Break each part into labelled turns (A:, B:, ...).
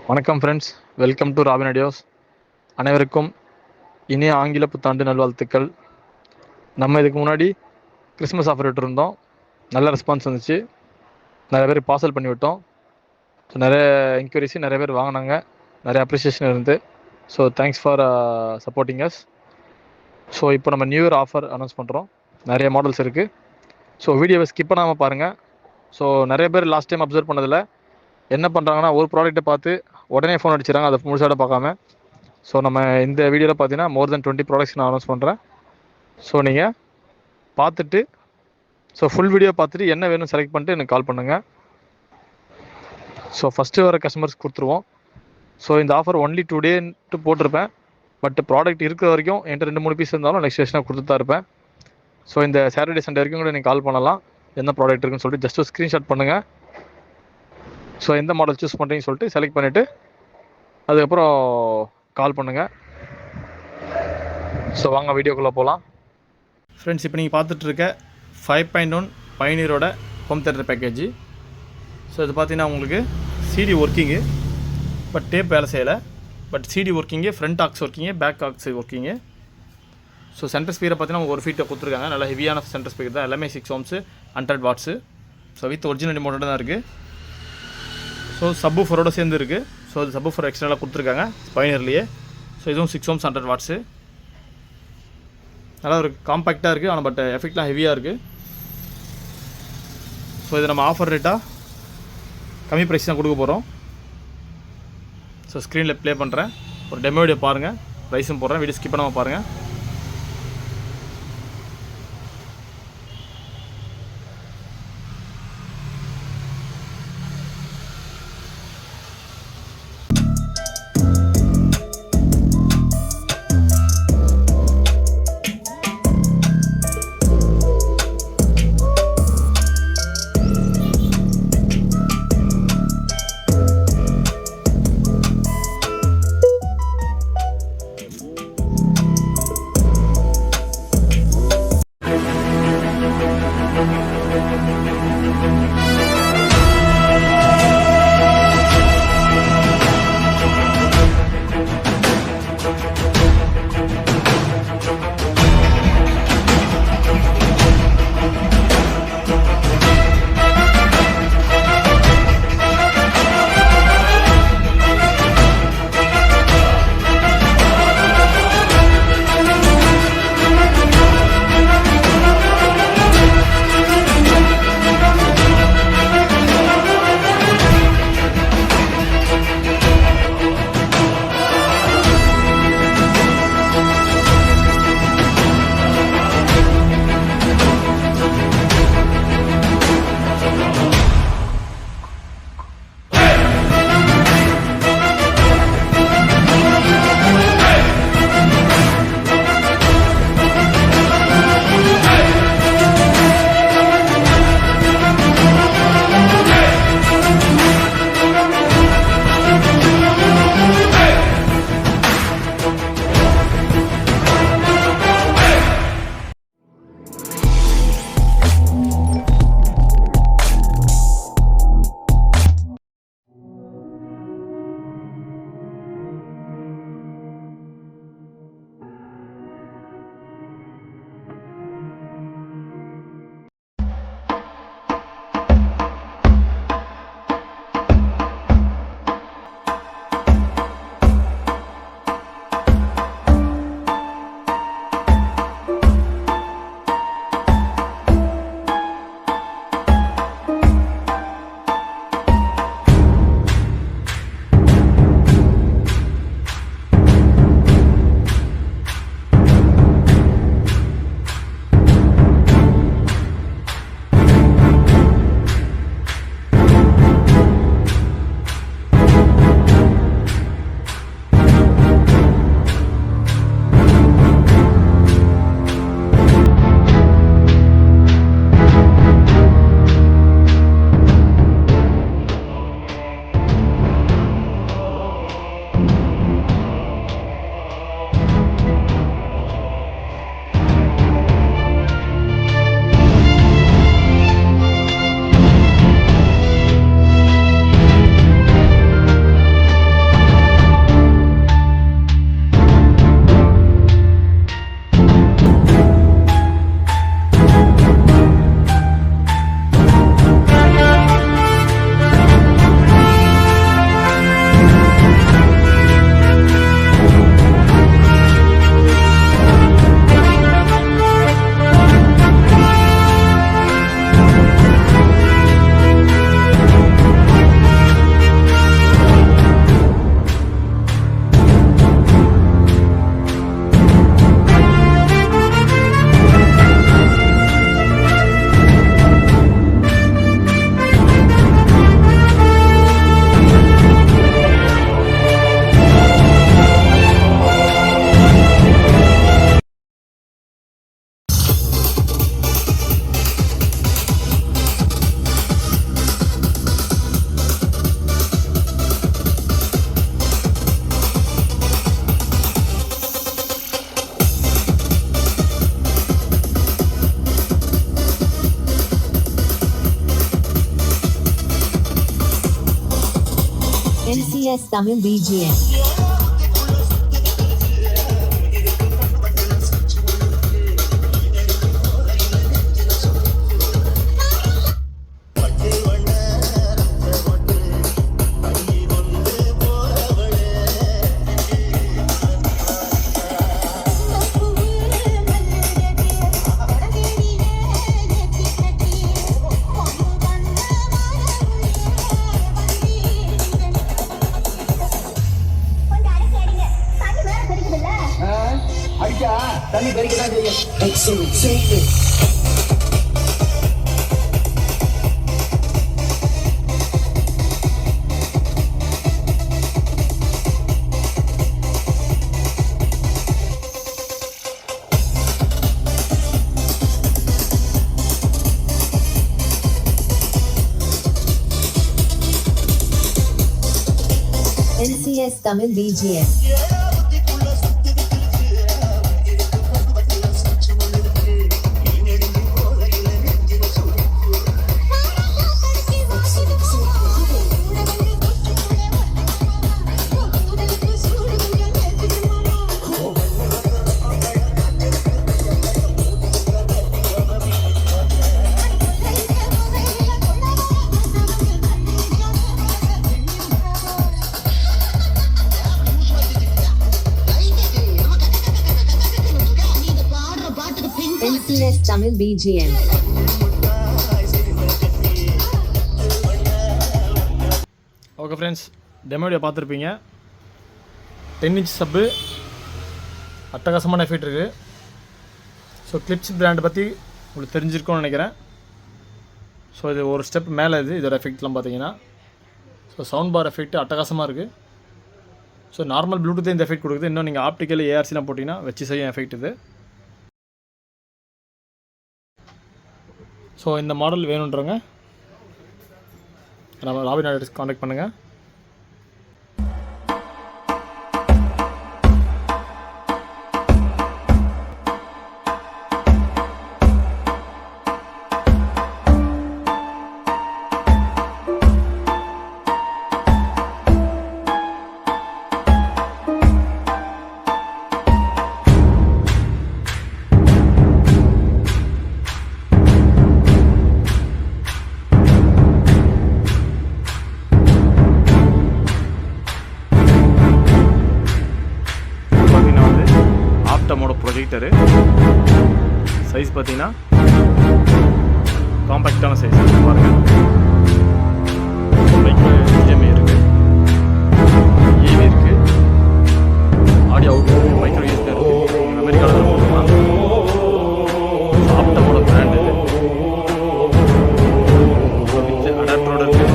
A: வணக்கம் friends, welcome to robin ideas. அனைவருக்கும் இனிய ஆங்கில புத்தாண்டு நல்வாழ்த்துக்கள். நம்ம இதுக்கு முன்னாடி கிறிஸ்மஸ் ஆஃபர் விட்டுருந்தோம். நல்ல ரெஸ்பான்ஸ் வந்துச்சு. நிறைய பேர் பார்சல் பண்ணி விட்டோம். ஸோ நிறைய என்கொயரிஸு நிறைய பேர் வாங்கினாங்க. நிறைய அப்ரிசியேஷன் இருந்து. So thanks for supporting us. So இப்போ நம்ம நியூ இயர் ஆஃபர் அனௌன்ஸ் பண்ணுறோம். நிறைய மாடல்ஸ் இருக்குது. ஸோ வீடியோவை ஸ்கிப் பண்ணாமல் பாருங்கள். ஸோ நிறைய பேர் லாஸ்ட் டைம் அப்சர்வ் பண்ணதில் என்ன பண்ணுறாங்கன்னா, ஒரு ப்ராடக்ட்டை பார்த்து உடனே ஃபோன் அடிச்சிடறாங்க, அதை முழுசாக பார்க்காம. ஸோ நம்ம இந்த வீடியோவில் பார்த்தீங்கன்னா மோர் தென் 20 ப்ராடக்ட்ஸ் நான் அனௌன்ஸ் பண்ணுறேன். ஸோ நீங்கள் பார்த்துட்டு, ஸோ ஃபுல் வீடியோ பார்த்துட்டு என்ன வேணும் செலக்ட் பண்ணிட்டு எனக்கு கால் பண்ணுங்கள். ஸோ ஃபஸ்ட்டு வர கஸ்டமர்ஸ் கொடுத்துருவோம். ஸோ இந்த ஆஃபர் ஒன்லி டுடேன்ட்டு போட்டிருப்பேன். பட் ப்ராடக்ட் இருக்கிற வரைக்கும் என்கிட்ட 2-3 பீஸ் இருந்தாலும் நெக்ஸ்ட் ஸ்டேஷனாக கொடுத்துட்டு தான் இருப்பேன். ஸோ இந்த சாட்டர்டே சண்டே வரைக்கும் கூட நீங்கள் கால் பண்ணலாம். என்ன ப்ராடக்ட் இருக்குன்னு சொல்லிட்டு ஜஸ்ட் ஒரு ஸ்க்ரீன்ஷாட் பண்ணுங்கள். ஸோ எந்த மாடல் சூஸ் பண்ணுறீங்கன்னு சொல்லிட்டு செலக்ட் பண்ணிவிட்டு அதுக்கப்புறம் கால் பண்ணுங்கள். ஸோ வாங்க வீடியோக்குள்ளே போகலாம். ஃப்ரெண்ட்ஸ், இப்போ நீங்கள் பார்த்துட்ருக்க 5.1 பயனீரோட ஹோம் தேட்டர் பேக்கேஜ். ஸோ இது பார்த்தீங்கன்னா உங்களுக்கு சிடி ஒர்க்கிங்கு, பட் டேப் வேலை செய்யலை. But CD working, front aux working, back aux working. So centre ஸ்பீக்கரை பார்த்தீங்கன்னா ஒரு ஃபீட்டை கொடுத்துருக்காங்க. நல்லா ஹெவியான சென்டர் ஸ்பீக்கர் தான். எல்லாமே 6 ohms 100 watts. So with original ரிமோட்டோட தான் இருக்குது. ஸோ சப்வூஃபரோட சேர்ந்து இருக்குது. ஸோ அது சப்வூஃபர் எக்ஸ்ட்ராலாக கொடுத்துருக்காங்க பயனர்லேயே. ஸோ இதுவும் 6 ohms 100 watts. நல்லா ஒரு காம்பேக்டாக இருக்குது. ஆனால் பட் எஃபெக்ட்லாம் ஹெவியாக இருக்குது. ஸோ இது நம்ம ஆஃபர் ரேட்டாக கம்மி ப்ரைஸ் தான் கொடுக்க போகிறோம். ஸோ ஸ்க்ரீனில் ப்ளே பண்ணுறேன். ஒரு டெமோ வீடியோ பாருங்கள். ப்ரைஸும் போடுறேன். வீடியோ ஸ்கிப் பண்ணாமல் பாருங்கள்.
B: NCS Tamil BGM. NCS Tamil BGM. NCS Tamil BGM.
A: Okay friends, demo video பார்த்துருப்பீங்க. 10 இன்ச் சப்பு, அட்டகாசமான எஃபெக்ட் இருக்குது. ஸோ கிளிப்ஸ் பிராண்ட் பற்றி உங்களுக்கு தெரிஞ்சிருக்கும்னு நினைக்கிறேன். ஸோ இது ஒரு ஸ்டெப் மேலே இதோட எஃபெக்ட்லாம் பார்த்தீங்கன்னா. ஸோ சவுண்ட் பார் எஃபெக்ட் அட்டகாசமாக இருக்குது. ஸோ நார்மல் ப்ளூடூத்தே இந்த எஃபெக்ட் கொடுக்குது. இன்னும் நீங்கள் ஆப்டிக்கல் ஏஆர்சிலாம் போட்டிங்கன்னா வச்சு செய்யும் எஃபெக்ட் இது. ஸோ இந்த மாடல் வேணுன்றவங்க நம்ம ராபின் ஆடியோஸ் காண்டாக்ட் பண்ணுங்கள். ஆப்டமோட ப்ரொஜெக்டரு சைஸ் பார்த்தீங்கன்னா காம்பேக்டான சைஸ் பாருங்கள். HDMI இருக்குது, EV இருக்குது, ஆடியோ அவுட், மைக்ரோ USB இருக்குது. அமெரிக்காவில் தான் போட்டுக்கலாம். ஆப்டமோட பிராண்ட் இது. வித் அடாப்டரோட இருக்குது.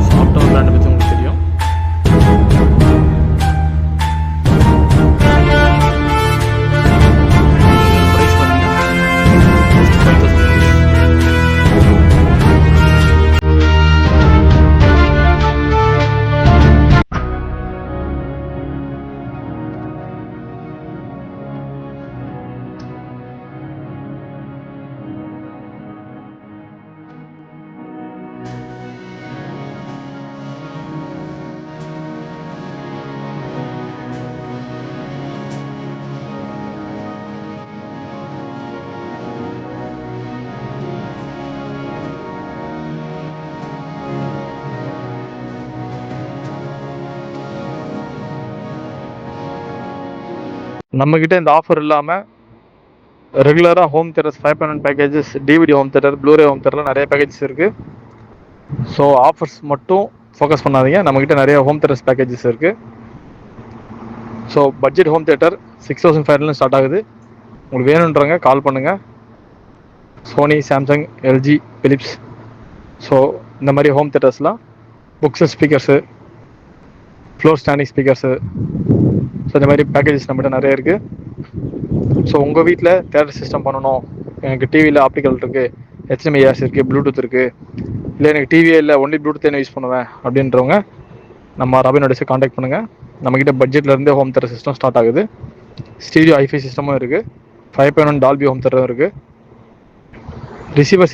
A: ரிமோட் கண்ட்ரோலும் நம்மக்கிட்ட இந்த ஆஃபர் இல்லாமல் ரெகுலராக home theatres 5.1 packages, DVD home theatre, Blu-ray home தியேட்டர்லாம் நிறைய பேக்கேஜஸ் இருக்குது. ஸோ ஆஃபர்ஸ் மட்டும் ஃபோக்கஸ் பண்ணாதீங்க. நம்மக்கிட்ட நிறைய ஹோம் தியேட்டர்ஸ் பேக்கேஜஸ் இருக்குது. So budget home theatre 6,500 start ஆகுது. உங்களுக்கு வேணுன்றவங்க கால் பண்ணுங்கள். Sony, Samsung, LG, Philips. So இந்த மாதிரி ஹோம் தியேட்டர்ஸ்லாம் புக்ஸு, speakers, floor standing speakers, so இந்த மாதிரி பேக்கேஜஸ் நம்மகிட்ட நிறைய இருக்குது. ஸோ உங்கள் வீட்டில் தியேட்டர் சிஸ்டம் பண்ணணும், எனக்கு டிவியில் ஆப்டிக்கல் இருக்குது, HDMI இருக்குது, ப்ளூடூத் இருக்குது, இல்லை எனக்கு டிவியே இல்லை ஒன்லி ப்ளூடூத் என்ன யூஸ் பண்ணுவேன் அப்படின்றவங்க நம்ம ராபின் ஆடியோஸை காண்டாக்ட் பண்ணுங்கள். நம்மக்கிட்ட பட்ஜெட்லேருந்தே ஹோம் தேட்டர் சிஸ்டம் ஸ்டார்ட் ஆகுது. ஸ்டீரியோ ஐஃபை சிஸ்டமும் இருக்குது. 5.1 டால்பி ஹோம் தேட்டரும் இருக்குது. ரிசீவர்